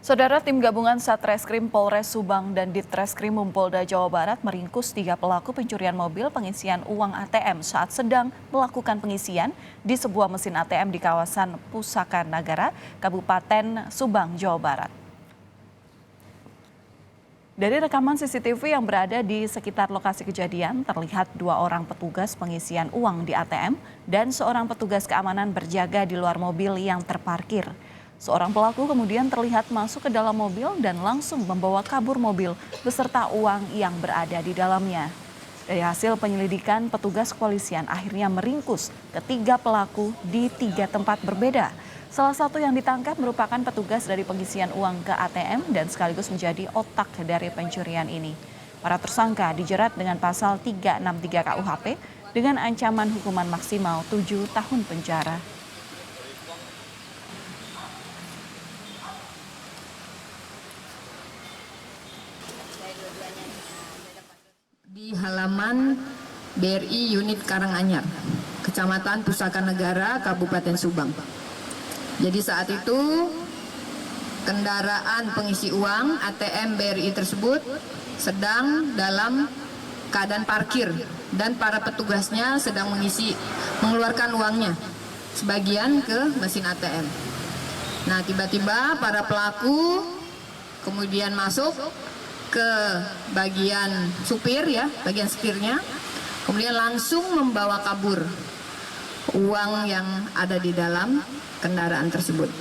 Saudara, tim gabungan Satreskrim Polres Subang dan Ditreskrimum Polda Jawa Barat meringkus 3 pelaku pencurian mobil pengisian uang ATM saat sedang melakukan pengisian di sebuah mesin ATM di kawasan Pusaka Nagara, Kabupaten Subang, Jawa Barat. Dari rekaman CCTV yang berada di sekitar lokasi kejadian, terlihat 2 orang petugas pengisian uang di ATM dan seorang petugas keamanan berjaga di luar mobil yang terparkir. Seorang pelaku kemudian terlihat masuk ke dalam mobil dan langsung membawa kabur mobil beserta uang yang berada di dalamnya. Dari hasil penyelidikan, petugas kepolisian akhirnya meringkus ketiga pelaku di 3 tempat berbeda. Salah satu yang ditangkap merupakan petugas dari pengisian uang ke ATM dan sekaligus menjadi otak dari pencurian ini. Para tersangka dijerat dengan pasal 363 KUHP dengan ancaman hukuman maksimal 7 tahun penjara. Di halaman BRI Unit Karanganyar, Kecamatan Pusaka Negara, Kabupaten Subang. Jadi saat itu kendaraan pengisi uang ATM BRI tersebut sedang dalam keadaan parkir dan para petugasnya sedang mengeluarkan uangnya sebagian ke mesin ATM. Nah, tiba-tiba para pelaku kemudian masuk ke bagian supir ya, bagian setirnya, kemudian langsung membawa kabur uang yang ada di dalam kendaraan tersebut.